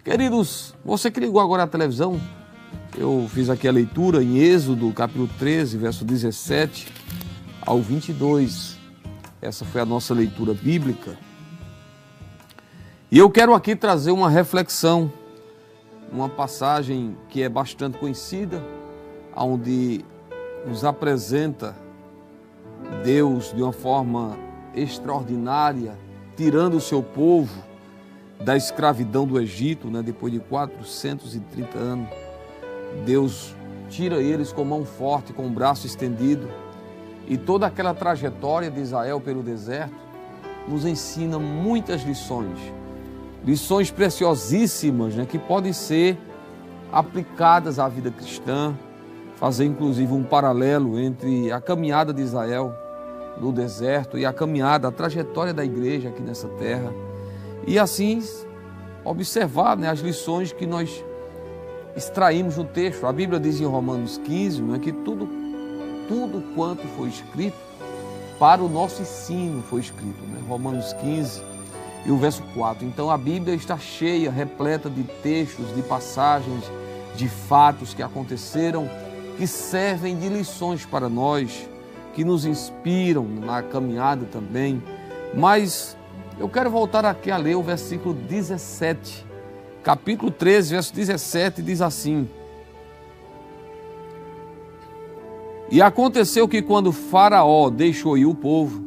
Queridos, você que ligou agora a televisão, eu fiz aqui a leitura em Êxodo, capítulo 13, verso 17 ao 22. Essa foi a nossa leitura bíblica. E eu quero aqui trazer uma reflexão, uma passagem que é bastante conhecida, onde nos apresenta Deus de uma forma extraordinária, tirando o seu povo da escravidão do Egito, depois de 430 anos. Deus tira eles com mão forte, com o braço estendido, e toda aquela trajetória de Israel pelo deserto nos ensina muitas lições, lições preciosíssimas, que podem ser aplicadas à vida cristã, fazer inclusive um paralelo entre a caminhada de Israel no deserto e a caminhada, a trajetória da igreja aqui nessa terra, e assim observar as lições que nós extraímos no texto. A Bíblia diz em Romanos 15 que tudo quanto foi escrito para o nosso ensino foi escrito, Romanos 15 e o verso 4. Então a Bíblia está cheia, repleta de textos, de passagens, de fatos que aconteceram, que servem de lições para nós, que nos inspiram na caminhada também. Mas eu quero voltar aqui a ler o versículo 17, capítulo 13, verso 17, diz assim: E aconteceu que quando Faraó deixou ir o povo,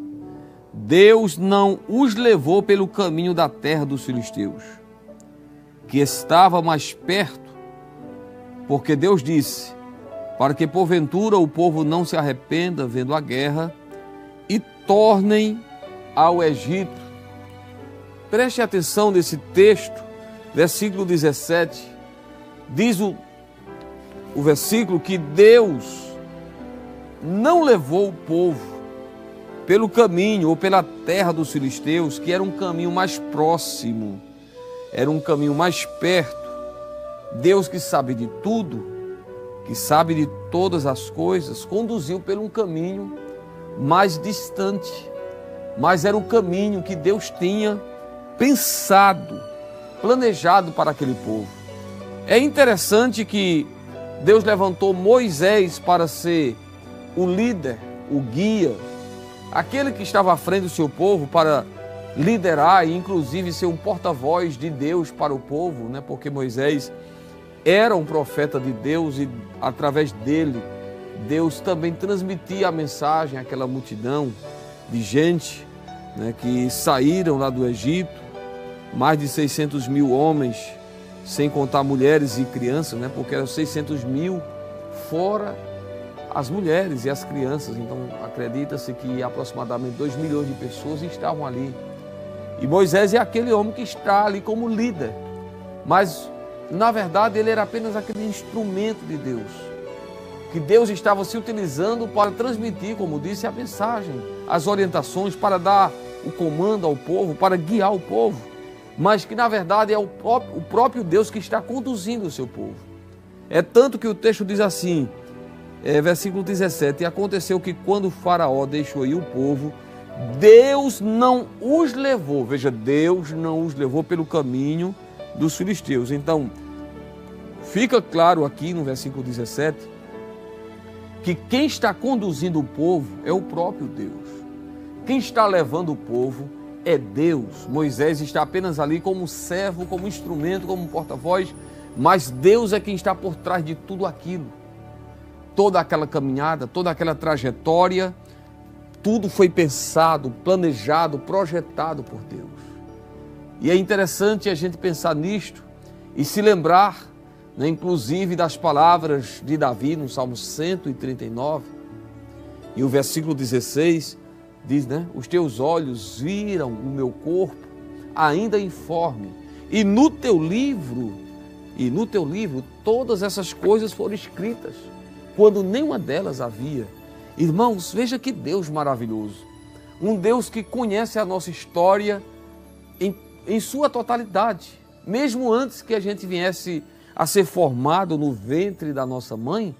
Deus não os levou pelo caminho da terra dos filisteus, que estava mais perto, porque Deus disse, para que porventura o povo não se arrependa vendo a guerra e tornem ao Egito. Preste atenção nesse texto, versículo 17, diz o versículo que Deus não levou o povo pelo caminho ou pela terra dos filisteus, que era um caminho mais próximo, era um caminho mais perto. Deus, que sabe de tudo, que sabe de todas as coisas, conduziu por um caminho mais distante, mas era o caminho que Deus tinha pensado, planejado para aquele povo. É interessante que Deus levantou Moisés para ser o líder, o guia, aquele que estava à frente do seu povo para liderar e inclusive ser um porta-voz de Deus para o povo, porque Moisés era um profeta de Deus e através dele Deus também transmitia a mensagem àquela multidão de gente que saíram lá do Egito, mais de 600 mil homens, sem contar mulheres e crianças, porque eram 600 mil fora as mulheres e as crianças. Então acredita-se que aproximadamente 2 milhões de pessoas estavam ali. E Moisés é aquele homem que está ali como líder, mas na verdade ele era apenas aquele instrumento de Deus, que Deus estava se utilizando para transmitir, como disse, a mensagem, as orientações, para dar o comando ao povo, para guiar o povo, mas que na verdade é o próprio Deus que está conduzindo o seu povo. É tanto que o texto diz assim, versículo 17, e aconteceu que quando o Faraó deixou ir o povo, Deus não os levou, veja, Deus não os levou pelo caminho dos filisteus. Então, fica claro aqui no versículo 17, que quem está conduzindo o povo é o próprio Deus. Quem está levando o povo é Deus. Moisés está apenas ali como servo, como instrumento, como porta-voz, mas Deus é quem está por trás de tudo aquilo. Toda aquela caminhada, toda aquela trajetória, tudo foi pensado, planejado, projetado por Deus. E é interessante a gente pensar nisto e se lembrar, inclusive das palavras de Davi no Salmo 139, e o versículo 16 diz, os teus olhos viram o meu corpo ainda informe, e no teu livro todas essas coisas foram escritas, quando nenhuma delas havia. Irmãos, veja que Deus maravilhoso, um Deus que conhece a nossa história em sua totalidade, mesmo antes que a gente viesse a ser formado no ventre da nossa mãe,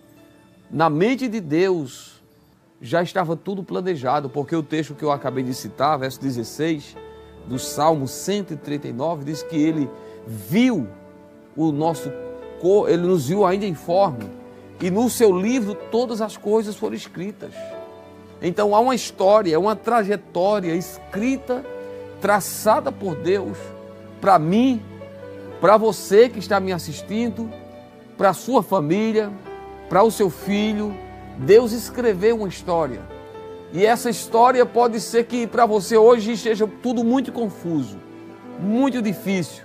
na mente de Deus já estava tudo planejado, porque o texto que eu acabei de citar, verso 16, do Salmo 139, diz que ele viu Ele nos viu ainda informe. E no seu livro todas as coisas foram escritas. Então há uma história, uma trajetória escrita, traçada por Deus, para mim, para você que está me assistindo, para a sua família, para o seu filho. Deus escreveu uma história. E essa história pode ser que para você hoje esteja tudo muito confuso, muito difícil.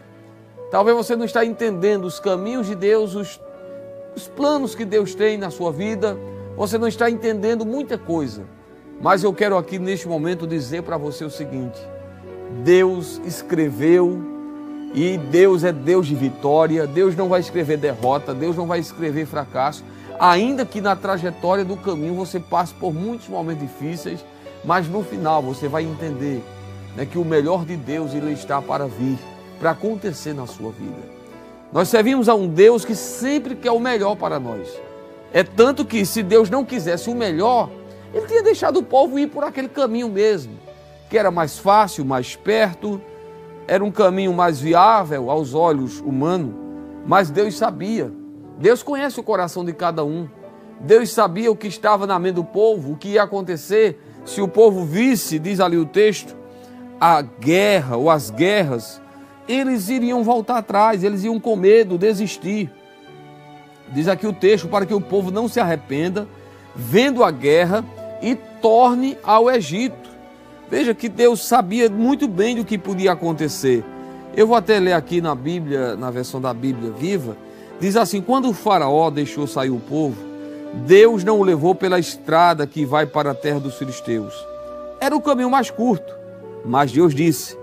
Talvez você não está entendendo os caminhos de Deus, os planos que Deus tem na sua vida. Você não está entendendo muita coisa. Mas eu quero aqui neste momento dizer para você o seguinte: Deus escreveu e Deus é Deus de vitória. Deus não vai escrever derrota, Deus não vai escrever fracasso. Ainda que na trajetória do caminho você passe por muitos momentos difíceis, mas no final você vai entender, né, que o melhor de Deus ele está para vir, para acontecer na sua vida. Nós servimos a um Deus que sempre quer o melhor para nós. É tanto que se Deus não quisesse o melhor, Ele tinha deixado o povo ir por aquele caminho mesmo, que era mais fácil, mais perto, era um caminho mais viável aos olhos humanos, mas Deus sabia. Deus conhece o coração de cada um. Deus sabia o que estava na mente do povo, o que ia acontecer se o povo visse, diz ali o texto, a guerra ou as guerras. Eles iriam voltar atrás, eles iam com medo, desistir. Diz aqui o texto, para que o povo não se arrependa, vendo a guerra, e torne ao Egito. Veja que Deus sabia muito bem do que podia acontecer. Eu vou até ler aqui na Bíblia, na versão da Bíblia Viva, diz assim: quando o faraó deixou sair o povo, Deus não o levou pela estrada que vai para a terra dos filisteus. Era o caminho mais curto, mas Deus disse: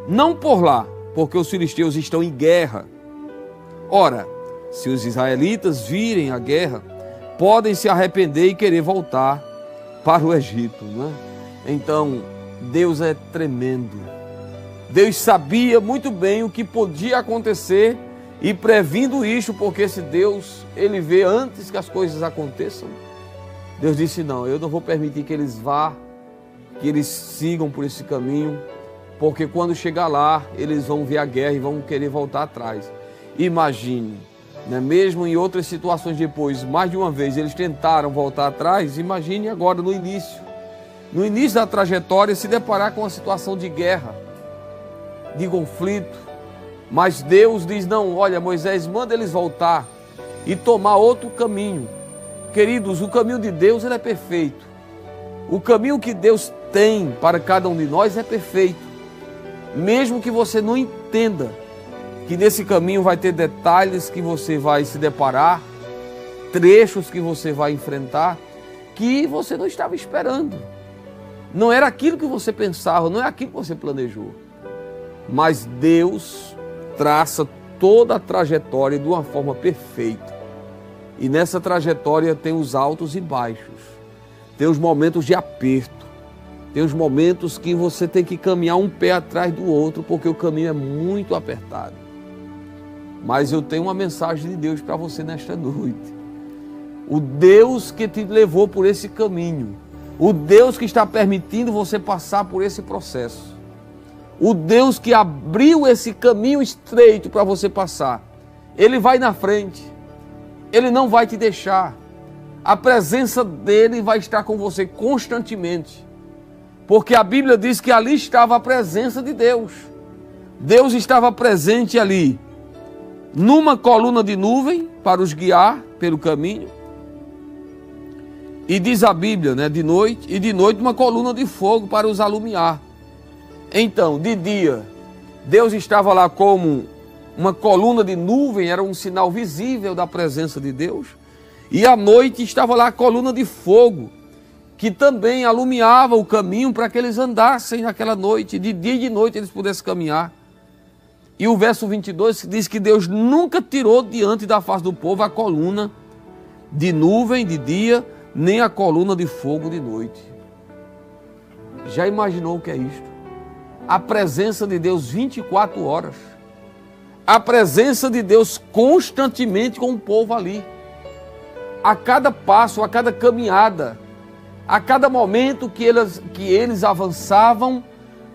não por lá, porque os filisteus estão em guerra. Ora, se os israelitas virem a guerra, podem se arrepender e querer voltar para o Egito, não é? Então, Deus é tremendo. Deus sabia muito bem o que podia acontecer e previndo isso, porque esse Deus, Ele vê antes que as coisas aconteçam. Deus disse: não, eu não vou permitir que eles vá, que eles sigam por esse caminho, porque quando chegar lá, eles vão ver a guerra e vão querer voltar atrás. Imagine, né? Mesmo em outras situações depois, mais de uma vez eles tentaram voltar atrás. Imagine agora no início da trajetória, se deparar com uma situação de guerra, de conflito. Mas Deus diz: não, olha, Moisés, manda eles voltar e tomar outro caminho. Queridos, o caminho de Deus ele é perfeito. O caminho que Deus tem para cada um de nós é perfeito. Mesmo que você não entenda que nesse caminho vai ter detalhes que você vai se deparar, trechos que você vai enfrentar, que você não estava esperando. Não era aquilo que você pensava, não é aquilo que você planejou. Mas Deus traça toda a trajetória de uma forma perfeita. E nessa trajetória tem os altos e baixos, tem os momentos de aperto, tem os momentos que você tem que caminhar um pé atrás do outro, porque o caminho é muito apertado. Mas eu tenho uma mensagem de Deus para você nesta noite. O Deus que te levou por esse caminho, o Deus que está permitindo você passar por esse processo, o Deus que abriu esse caminho estreito para você passar, Ele vai na frente, Ele não vai te deixar. A presença dEle vai estar com você constantemente, porque a Bíblia diz que ali estava a presença de Deus. Deus estava presente ali, numa coluna de nuvem para os guiar pelo caminho. E diz a Bíblia, né, de noite, e de noite uma coluna de fogo para os alumiar. Então, de dia, Deus estava lá como uma coluna de nuvem, era um sinal visível da presença de Deus. E à noite estava lá a coluna de fogo, que também alumiava o caminho para que eles andassem naquela noite, de dia e de noite eles pudessem caminhar. E o verso 22 diz que Deus nunca tirou diante da face do povo a coluna de nuvem de dia, nem a coluna de fogo de noite. Já imaginou o que é isto? A presença de Deus 24 horas. A presença de Deus constantemente com o povo ali. A cada passo, a cada caminhada, a cada momento que eles avançavam,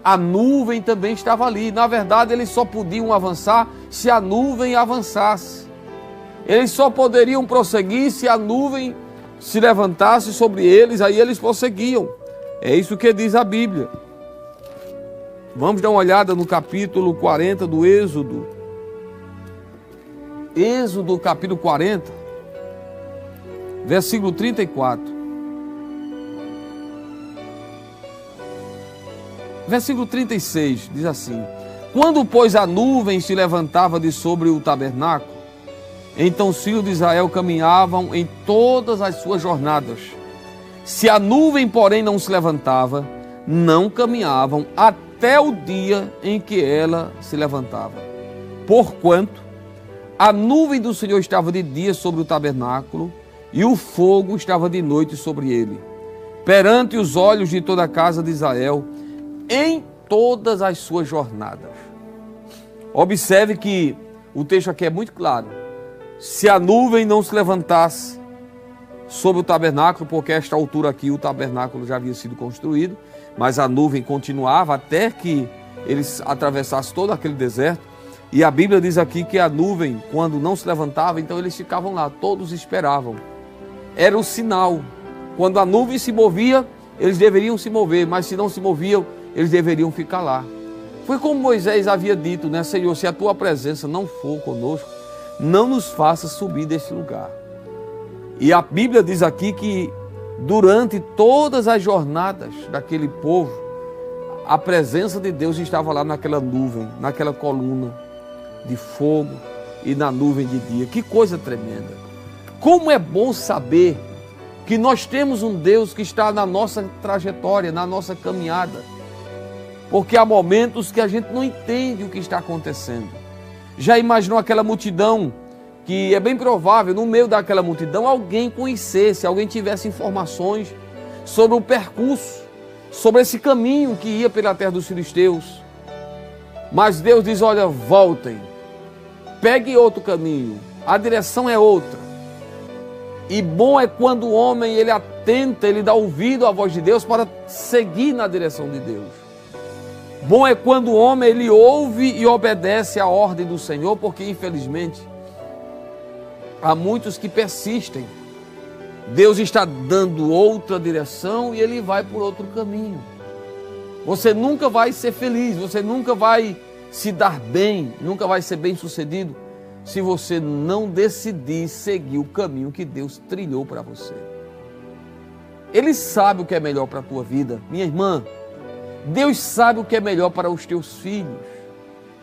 a nuvem também estava ali. Na verdade, eles só podiam avançar se a nuvem avançasse. Eles só poderiam prosseguir se a nuvem se levantasse sobre eles, aí eles prosseguiam. É isso que diz a Bíblia. Vamos dar uma olhada no capítulo 40 do Êxodo. Êxodo capítulo 40, versículo 34. Versículo 36 diz assim: quando, pois, a nuvem se levantava de sobre o tabernáculo, então os filhos de Israel caminhavam em todas as suas jornadas. Se a nuvem, porém, não se levantava, não caminhavam até o dia em que ela se levantava. Porquanto a nuvem do Senhor estava de dia sobre o tabernáculo, e o fogo estava de noite sobre ele, perante os olhos de toda a casa de Israel, em todas as suas jornadas. Observe que o texto aqui é muito claro. Se a nuvem não se levantasse sobre o tabernáculo, porque a esta altura aqui o tabernáculo já havia sido construído, mas a nuvem continuava até que eles atravessassem todo aquele deserto. E a Bíblia diz aqui que a nuvem, quando não se levantava, então eles ficavam lá, todos esperavam. Era o sinal. Quando a nuvem se movia, eles deveriam se mover, mas se não se moviam, eles deveriam ficar lá. Foi como Moisés havia dito, né? Senhor, se a tua presença não for conosco, não nos faça subir deste lugar. E a Bíblia diz aqui que durante todas as jornadas daquele povo, a presença de Deus estava lá naquela nuvem, naquela coluna de fogo e na nuvem de dia. Que coisa tremenda! Como é bom saber que nós temos um Deus que está na nossa trajetória, na nossa caminhada. Porque há momentos que a gente não entende o que está acontecendo. Já imaginou aquela multidão, que é bem provável, no meio daquela multidão, alguém conhecesse, alguém tivesse informações sobre o percurso, sobre esse caminho que ia pela terra dos filisteus. Mas Deus diz, olha, voltem, pegue outro caminho, a direção é outra. E bom é quando o homem, ele atenta, ele dá ouvido à voz de Deus para seguir na direção de Deus. Bom é quando o homem, ele ouve e obedece à ordem do Senhor, porque infelizmente há muitos que persistem. Deus está dando outra direção e ele vai por outro caminho. Você nunca vai ser feliz, você nunca vai se dar bem, nunca vai ser bem sucedido, se você não decidir seguir o caminho que Deus trilhou para você. Ele sabe o que é melhor para a tua vida, minha irmã. Deus sabe o que é melhor para os teus filhos.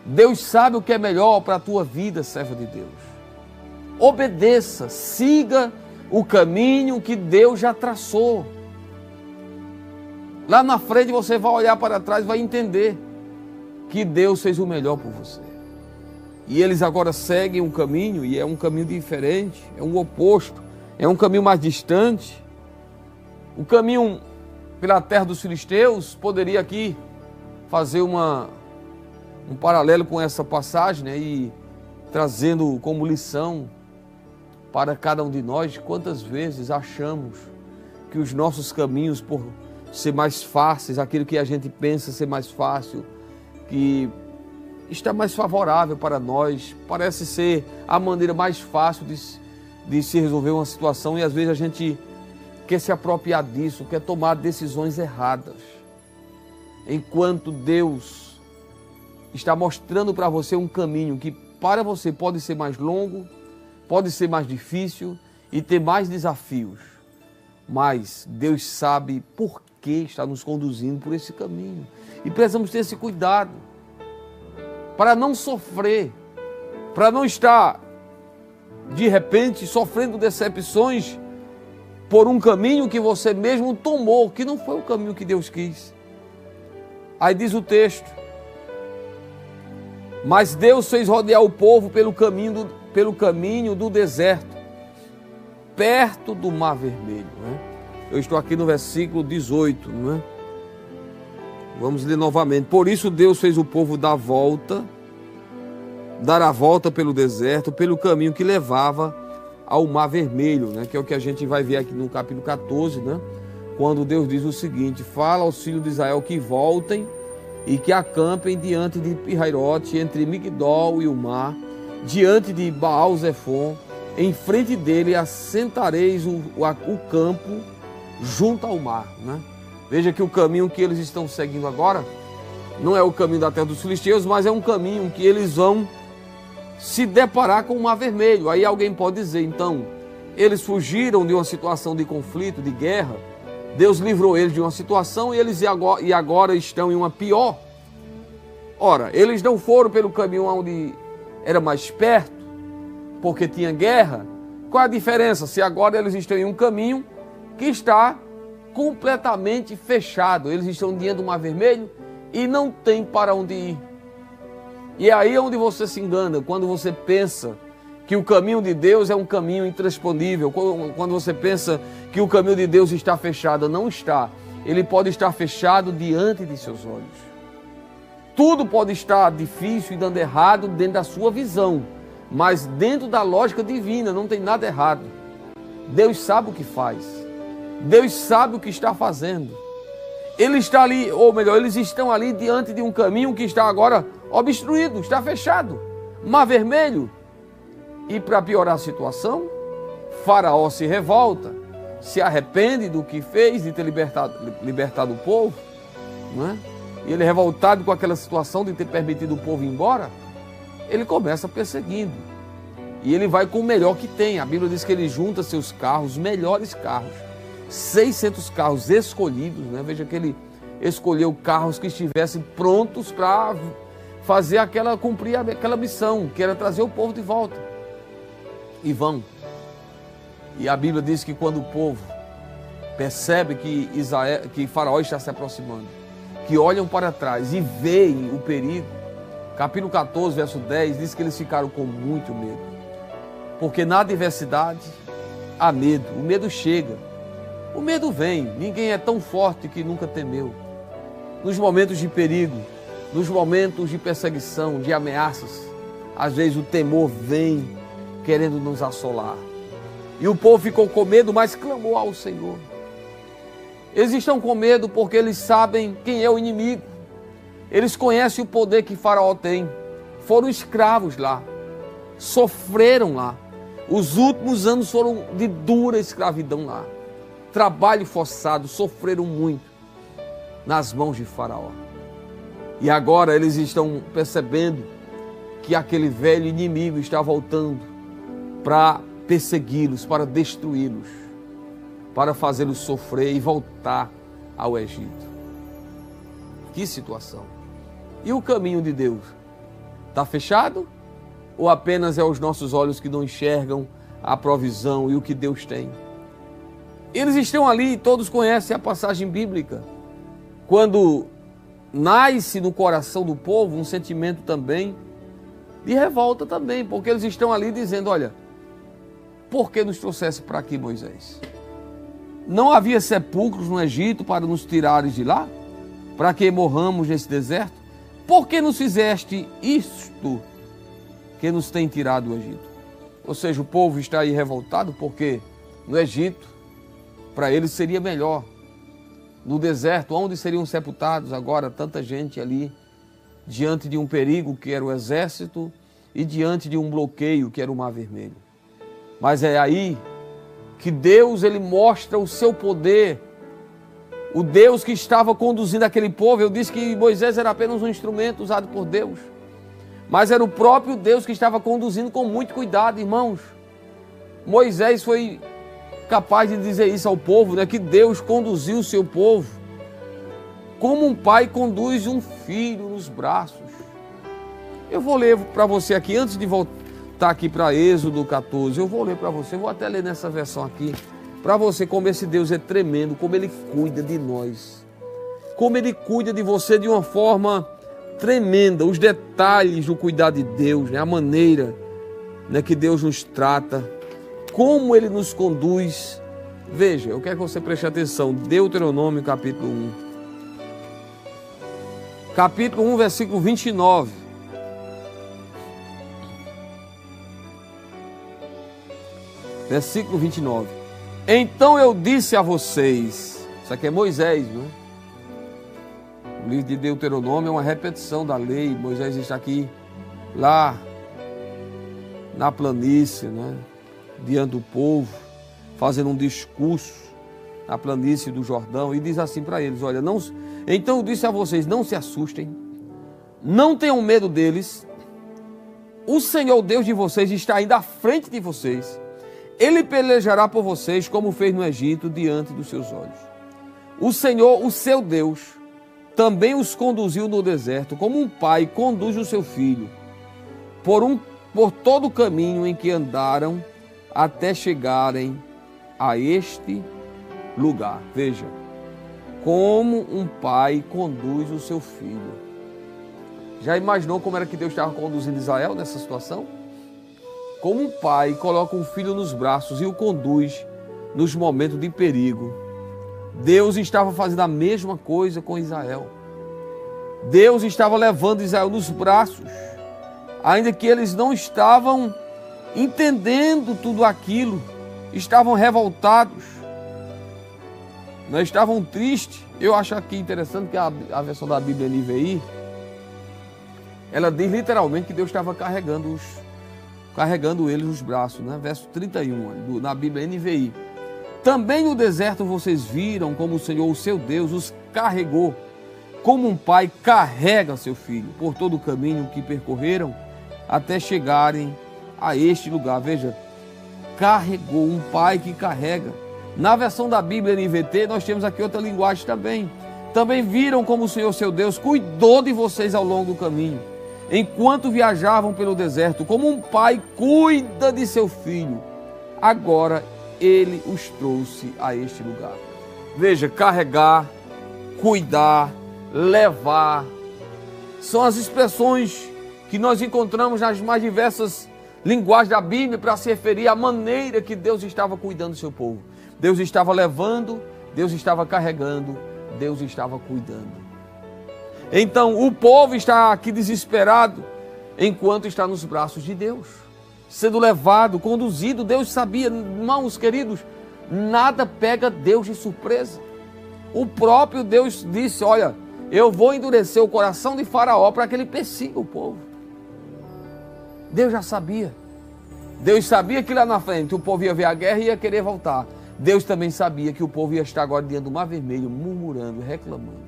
Deus sabe o que é melhor para a tua vida, serva de Deus. Obedeça, siga o caminho que Deus já traçou. Lá na frente você vai olhar para trás e vai entender que Deus fez o melhor por você. E eles agora seguem um caminho, e é um caminho diferente, é um oposto, é um caminho mais distante. O caminho pela terra dos filisteus, poderia aqui fazer um paralelo com essa passagem, né? E trazendo como lição para cada um de nós, quantas vezes achamos que os nossos caminhos, por ser mais fáceis, aquilo que a gente pensa ser mais fácil, que está mais favorável para nós, parece ser a maneira mais fácil de se resolver uma situação, e às vezes a gente quer se apropriar disso, quer tomar decisões erradas. Enquanto Deus está mostrando para você um caminho que para você pode ser mais longo, pode ser mais difícil e ter mais desafios. Mas Deus sabe por que está nos conduzindo por esse caminho. E precisamos ter esse cuidado para não sofrer, para não estar de repente sofrendo decepções por um caminho que você mesmo tomou, que não foi o caminho que Deus quis. Aí diz o texto: mas Deus fez rodear o povo pelo caminho do deserto, perto do Mar Vermelho. Né? Eu estou aqui no versículo 18. Né? Vamos ler novamente. Por isso Deus fez o povo dar a volta pelo deserto, pelo caminho que levava ao Mar Vermelho, né? Que é o que a gente vai ver aqui no capítulo 14, né? Quando Deus diz o seguinte: fala aos filhos de Israel que voltem e que acampem diante de Pirairote, entre Migdol e o mar, diante de Baal-Zefon, em frente dele assentareis o campo junto ao mar. Né? Veja que o caminho que eles estão seguindo agora não é o caminho da terra dos filisteus, mas é um caminho que eles vão se deparar com o Mar Vermelho. Aí alguém pode dizer, então, eles fugiram de uma situação de conflito, de guerra, Deus livrou eles de uma situação e agora estão em uma pior. Ora, eles não foram pelo caminho onde era mais perto, porque tinha guerra. Qual a diferença se agora eles estão em um caminho que está completamente fechado? Eles estão diante do Mar Vermelho e não tem para onde ir. E é aí onde você se engana, quando você pensa que o caminho de Deus é um caminho intransponível, quando você pensa que o caminho de Deus está fechado. Não está. Ele pode estar fechado diante de seus olhos. Tudo pode estar difícil e dando errado dentro da sua visão, mas dentro da lógica divina não tem nada errado. Deus sabe o que faz. Deus sabe o que está fazendo. Ele está ali, ou melhor, eles estão ali diante de um caminho que está agora obstruído, está fechado. Mar Vermelho. E para piorar a situação, Faraó se revolta, se arrepende do que fez de ter libertado o povo, não é? E ele, revoltado com aquela situação de ter permitido o povo ir embora, ele começa perseguindo. E ele vai com o melhor que tem. A Bíblia diz que ele junta seus carros, os melhores carros, 600 carros escolhidos, né? Veja que ele escolheu carros que estivessem prontos para cumprir aquela missão, que era trazer o povo de volta. E vão. E a Bíblia diz que quando o povo percebe que Faraó está se aproximando, que olham para trás e veem o perigo, capítulo 14, verso 10, diz que eles ficaram com muito medo. Porque na adversidade há medo, o medo chega, o medo vem, ninguém é tão forte que nunca temeu. Nos momentos de perigo, nos momentos de perseguição, de ameaças, às vezes o temor vem querendo nos assolar. E o povo ficou com medo, mas clamou ao Senhor. Eles estão com medo porque eles sabem quem é o inimigo. Eles conhecem o poder que Faraó tem. Foram escravos lá. Sofreram lá. Os últimos anos foram de dura escravidão lá. Trabalho forçado, sofreram muito nas mãos de Faraó. E agora eles estão percebendo que aquele velho inimigo está voltando para persegui-los, para destruí-los, para fazê-los sofrer e voltar ao Egito. Que situação! E o caminho de Deus? Está fechado? Ou apenas é os nossos olhos que não enxergam a provisão e o que Deus tem? Eles estão ali, todos conhecem a passagem bíblica, quando nasce no coração do povo um sentimento também de revolta também, porque eles estão ali dizendo, olha, por que nos trouxesse para aqui, Moisés? Não havia sepulcros no Egito para nos tirares de lá? Para que morramos nesse deserto? Por que nos fizeste isto que nos tem tirado do Egito? Ou seja, o povo está aí revoltado porque no Egito, para eles seria melhor. No deserto, onde seriam sepultados agora tanta gente ali, diante de um perigo que era o exército e diante de um bloqueio que era o Mar Vermelho. Mas é aí que Deus, ele mostra o seu poder. O Deus que estava conduzindo aquele povo. Eu disse que Moisés era apenas um instrumento usado por Deus. Mas era o próprio Deus que estava conduzindo com muito cuidado, irmãos. Moisés foi capaz de dizer isso ao povo, né? Que Deus conduziu o seu povo como um pai conduz um filho nos braços. Eu vou ler para você aqui, antes de voltar aqui para Êxodo 14, eu vou ler para você, vou até ler nessa versão aqui, para você como esse Deus é tremendo, como Ele cuida de nós, como Ele cuida de você de uma forma tremenda, os detalhes do cuidado de Deus, né? A maneira, né, que Deus nos trata, como Ele nos conduz. Veja, eu quero que você preste atenção, Deuteronômio capítulo 1. Capítulo 1, versículo 29. Versículo 29. Então eu disse a vocês, isso aqui é Moisés, não é? O livro de Deuteronômio é uma repetição da lei. Moisés está aqui, lá, na planície, né? Diante do povo, fazendo um discurso na planície do Jordão, e diz assim para eles: olha, não, então eu disse a vocês, não se assustem, não tenham medo deles, o Senhor Deus de vocês está indo à frente de vocês, Ele pelejará por vocês como fez no Egito diante dos seus olhos. O Senhor, o seu Deus, também os conduziu no deserto, como um pai conduz o seu filho, por todo o caminho em que andaram, até chegarem a este lugar. Veja, como um pai conduz o seu filho. Já imaginou como era que Deus estava conduzindo Israel nessa situação? Como um pai coloca um filho nos braços e o conduz nos momentos de perigo. Deus estava fazendo a mesma coisa com Israel. Deus estava levando Israel nos braços, ainda que eles não estavam entendendo tudo aquilo, estavam revoltados, não estavam tristes. Eu acho aqui interessante que a versão da Bíblia NVI, ela diz literalmente que Deus estava carregando eles nos braços, né? Verso 31, na Bíblia NVI. Também no deserto vocês viram como o Senhor, o seu Deus, os carregou, como um pai carrega seu filho, por todo o caminho que percorreram, até chegarem a este lugar. Veja, carregou, um pai que carrega. Na versão da Bíblia NVT, nós temos aqui outra linguagem também. Também viram como o Senhor, seu Deus, cuidou de vocês ao longo do caminho, enquanto viajavam pelo deserto, como um pai cuida de seu filho. Agora Ele os trouxe a este lugar. Veja, carregar, cuidar, levar, são as expressões que nós encontramos nas mais diversas linguagens da Bíblia para se referir à maneira que Deus estava cuidando do seu povo. Deus estava levando, Deus estava carregando, Deus estava cuidando. Então o povo está aqui desesperado, enquanto está nos braços de Deus, sendo levado, conduzido. Deus sabia, irmãos queridos, nada pega Deus de surpresa. O próprio Deus disse: olha, eu vou endurecer o coração de Faraó para que ele persiga o povo. Deus já sabia. Deus sabia que lá na frente o povo ia ver a guerra e ia querer voltar. Deus também sabia que o povo ia estar agora diante do Mar Vermelho, murmurando, reclamando.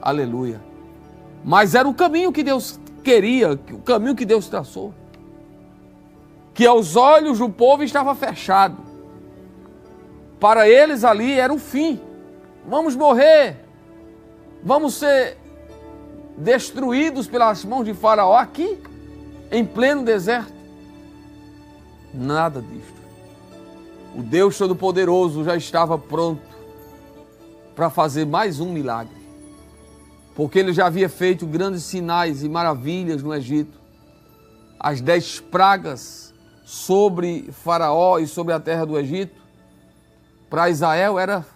Aleluia. Mas era o caminho que Deus queria, o caminho que Deus traçou. Que aos olhos do povo estava fechado. Para eles ali era o fim. Vamos morrer. Vamos ser destruídos pelas mãos de Faraó aqui, em pleno deserto. Nada disso. O Deus Todo-Poderoso já estava pronto para fazer mais um milagre. Porque Ele já havia feito grandes sinais e maravilhas no Egito. As 10 pragas sobre Faraó e sobre a terra do Egito, para Israel era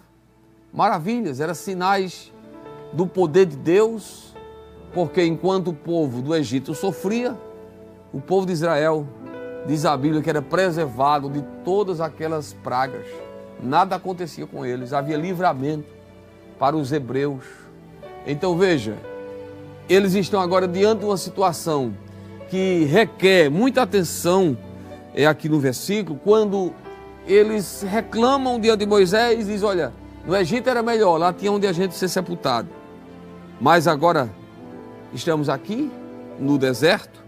maravilhas, eram sinais do poder de Deus, porque enquanto o povo do Egito sofria, o povo de Israel, diz a Bíblia, que era preservado de todas aquelas pragas. Nada acontecia com eles, havia livramento para os hebreus. Então veja, eles estão agora diante de uma situação que requer muita atenção, aqui no versículo, quando eles reclamam diante de Moisés e dizem: olha, no Egito era melhor, lá tinha onde a gente ser sepultado. Mas agora estamos aqui no deserto,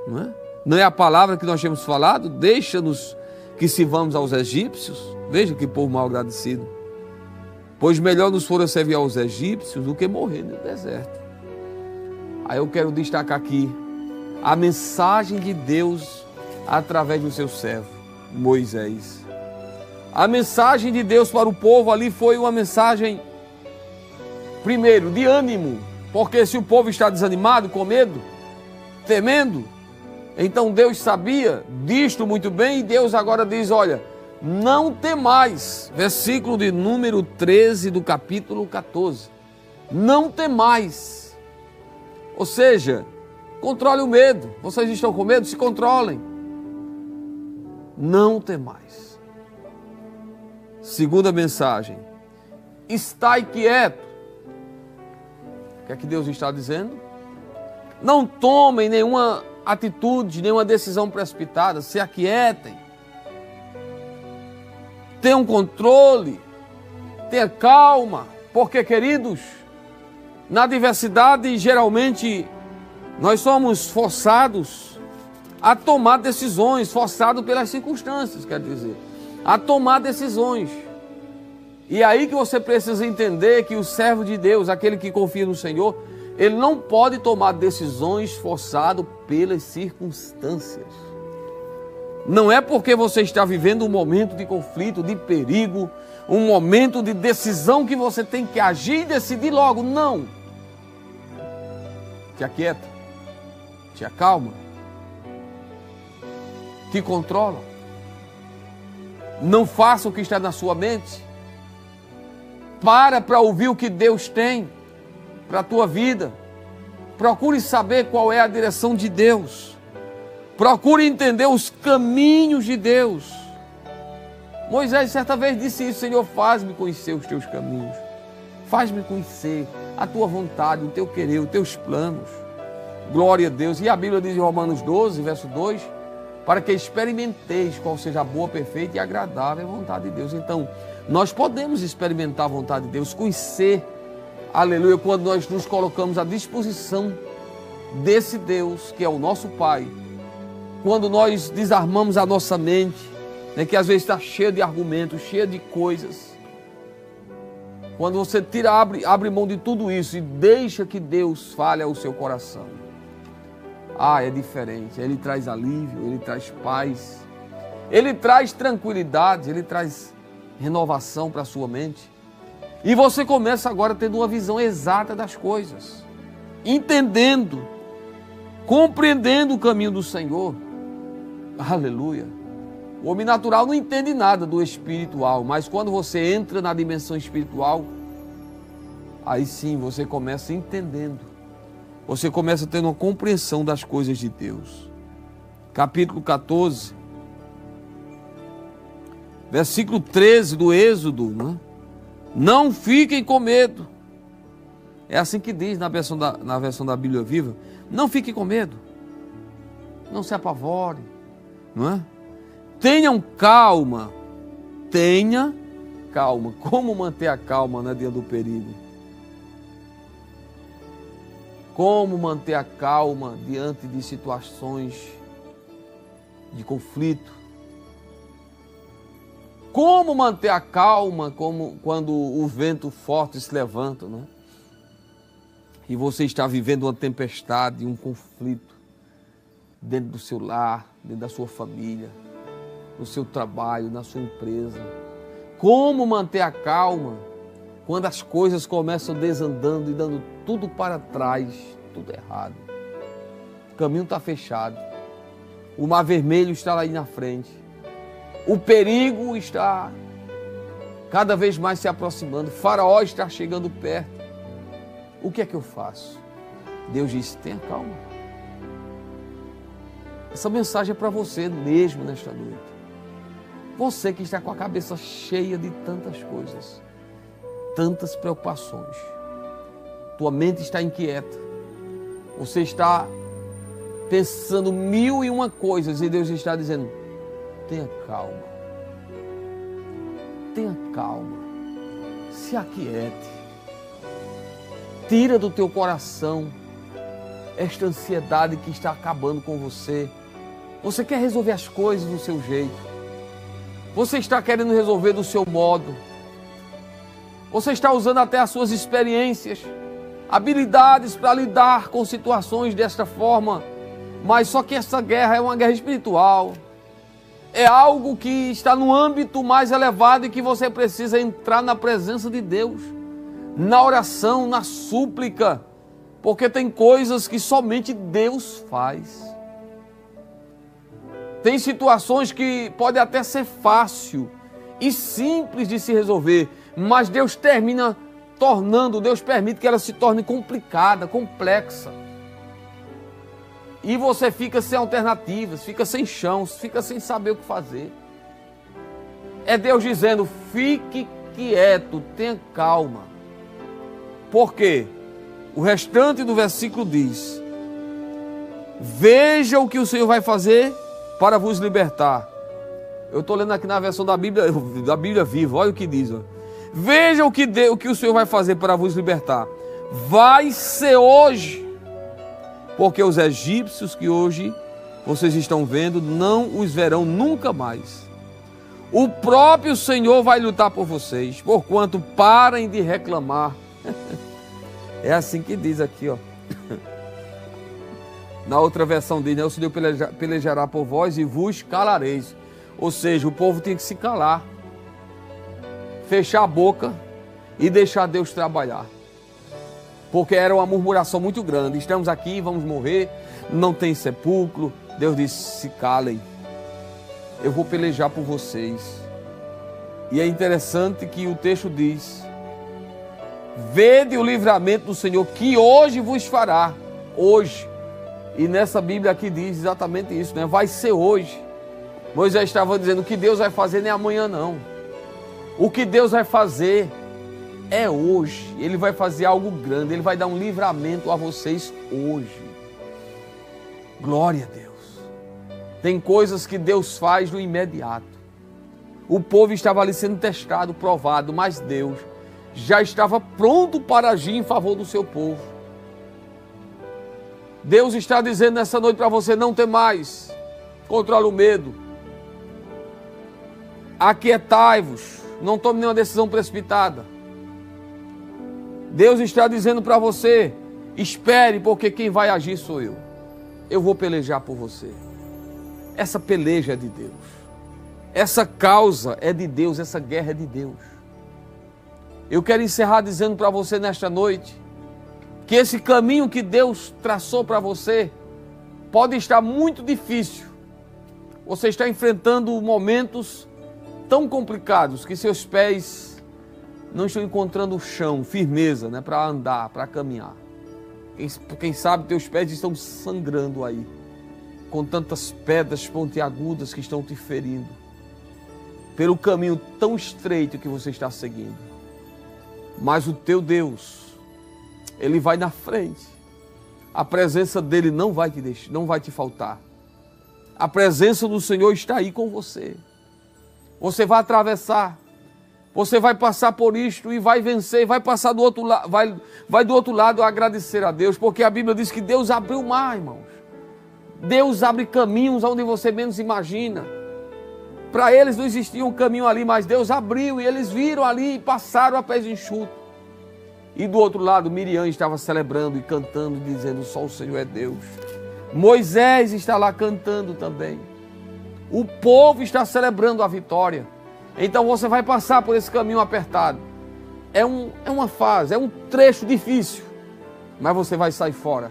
não é? Não é a palavra que nós tínhamos falado? Deixa-nos que sirvamos aos egípcios. Veja que povo mal agradecido. Pois melhor nos fora servir aos egípcios do que morrer no deserto. Aí eu quero destacar aqui a mensagem de Deus através do seu servo, Moisés. A mensagem de Deus para o povo ali foi uma mensagem, primeiro, de ânimo. Porque se o povo está desanimado, com medo, temendo, então Deus sabia disto muito bem e Deus agora diz: olha, não temais. Versículo de número 13 do capítulo 14. Não temais. Ou seja, controle o medo. Vocês estão com medo? Se controlem. Não temais. Segunda mensagem: estai quieto. O que é que Deus está dizendo? Não tomem nenhuma atitude, nenhuma decisão precipitada, se aquietem. Tenham controle, tenha calma, porque, queridos, na adversidade, geralmente, nós somos forçados a tomar decisões, forçados pelas circunstâncias, quer dizer, a tomar decisões. E aí que você precisa entender que o servo de Deus, aquele que confia no Senhor, ele não pode tomar decisões forçado pelas circunstâncias. Não é porque você está vivendo um momento de conflito, de perigo, um momento de decisão que você tem que agir e decidir logo. Não. Te aquieta, te acalma, te controla. Não faça o que está na sua mente. Para ouvir o que Deus tem para a tua vida. Procure saber qual é a direção de Deus. Procure entender os caminhos de Deus. Moisés certa vez disse isso: Senhor, faz-me conhecer os teus caminhos. Faz-me conhecer a tua vontade, o teu querer, os teus planos. Glória a Deus. E a Bíblia diz em Romanos 12, verso 2, para que experimenteis qual seja a boa, perfeita e agradável vontade de Deus. Então, nós podemos experimentar a vontade de Deus, conhecer, aleluia, quando nós nos colocamos à disposição desse Deus, que é o nosso Pai. Quando nós desarmamos a nossa mente, né, que às vezes está cheia de argumentos, cheia de coisas. Quando você abre mão de tudo isso e deixa que Deus fale ao seu coração. É diferente. Ele traz alívio, ele traz paz, ele traz tranquilidade, ele traz renovação para a sua mente. E você começa agora tendo uma visão exata das coisas, entendendo, compreendendo o caminho do Senhor. Aleluia. O homem natural não entende nada do espiritual, mas quando você entra na dimensão espiritual, aí sim você começa entendendo. Você começa tendo uma compreensão das coisas de Deus. Capítulo 14, versículo 13 do Êxodo, né? Não fiquem com medo. É assim que diz na versão da Bíblia Viva. Não fiquem com medo. Não se apavore, não é? Tenham calma. Tenha calma. Como manter a calma, né, diante do perigo? Como manter a calma diante de situações de conflito? Como manter a calma quando o vento forte se levanta, né? E você está vivendo uma tempestade, um conflito dentro do seu lar, dentro da sua família, no seu trabalho, na sua empresa. Como manter a calma quando as coisas começam desandando e dando tudo para trás, tudo errado? O caminho está fechado. O mar vermelho está aí na frente. O perigo está cada vez mais se aproximando. O faraó está chegando perto. O que é que eu faço? Deus disse: tenha calma. Essa mensagem é para você mesmo nesta noite. Você que está com a cabeça cheia de tantas coisas, tantas preocupações. Tua mente está inquieta. Você está pensando 1001 coisas e Deus está dizendo: tenha calma. Tenha calma. Se aquiete. Tira do teu coração esta ansiedade que está acabando com você. Você quer resolver as coisas do seu jeito. Você está querendo resolver do seu modo. Você está usando até as suas experiências, habilidades para lidar com situações desta forma. Mas só que essa guerra é uma guerra espiritual. É algo que está no âmbito mais elevado e que você precisa entrar na presença de Deus, na oração, na súplica, porque tem coisas que somente Deus faz. Tem situações que pode até ser fácil e simples de se resolver, mas Deus Deus permite que ela se torne complicada, complexa. E você fica sem alternativas, fica sem chão, fica sem saber o que fazer. É Deus dizendo: fique quieto, tenha calma. Por quê? O restante do versículo diz: veja o que o Senhor vai fazer para vos libertar. Eu estou lendo aqui na versão da Bíblia Viva, olha o que diz. Ó. Veja o que o Senhor vai fazer para vos libertar. Vai ser hoje, porque os egípcios que hoje vocês estão vendo, não os verão nunca mais. O próprio Senhor vai lutar por vocês, porquanto parem de reclamar. É assim que diz aqui, ó. Na outra versão diz, né? O Senhor pelejará por vós e vos calareis. Ou seja, o povo tem que se calar, fechar a boca e deixar Deus trabalhar. Porque era uma murmuração muito grande. Estamos aqui, vamos morrer, não tem sepulcro. Deus disse, se calem, eu vou pelejar por vocês. E é interessante que o texto diz, vede o livramento do Senhor, que hoje vos fará. Hoje. E nessa Bíblia aqui diz exatamente isso, né? Vai ser hoje. Moisés estava dizendo, o que Deus vai fazer nem amanhã não. O que Deus vai fazer é hoje. Ele vai fazer algo grande, Ele vai dar um livramento a vocês hoje. Glória a Deus. Tem coisas que Deus faz no imediato. O povo estava ali sendo testado, provado, mas Deus já estava pronto para agir em favor do seu povo. Deus está dizendo nessa noite para você, não ter mais. Controle o medo. Aquietai-vos. Não tome nenhuma decisão precipitada. Deus está dizendo para você, espere, porque quem vai agir sou eu. Eu vou pelejar por você. Essa peleja é de Deus. Essa causa é de Deus, essa guerra é de Deus. Eu quero encerrar dizendo para você nesta noite, que esse caminho que Deus traçou para você, pode estar muito difícil. Você está enfrentando momentos tão complicados, que seus pés não estão encontrando o chão, firmeza, né, para andar, para caminhar. Quem sabe teus pés estão sangrando aí, com tantas pedras pontiagudas que estão te ferindo, pelo caminho tão estreito que você está seguindo. Mas o teu Deus, Ele vai na frente. A presença dEle não vai te deixar, não vai te faltar. A presença do Senhor está aí com você. Você vai atravessar. Você vai passar por isto e vai vencer, vai passar do outro lado, vai do outro lado agradecer a Deus, porque a Bíblia diz que Deus abriu o mar, irmãos. Deus abre caminhos onde você menos imagina. Para eles não existia um caminho ali, mas Deus abriu e eles viram ali e passaram a pés enxutos. E do outro lado, Miriam estava celebrando e cantando, dizendo, só o Senhor é Deus. Moisés está lá cantando também. O povo está celebrando a vitória. Então você vai passar por esse caminho apertado. É uma fase, é um trecho difícil. Mas você vai sair fora.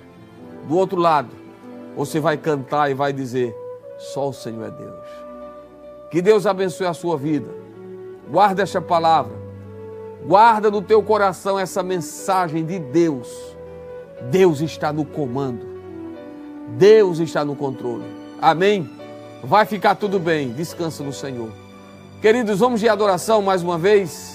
Do outro lado, você vai cantar e vai dizer, só o Senhor é Deus. Que Deus abençoe a sua vida. Guarda esta palavra. Guarda no teu coração essa mensagem de Deus. Deus está no comando. Deus está no controle. Amém? Vai ficar tudo bem. Descansa no Senhor. Queridos, vamos de adoração mais uma vez.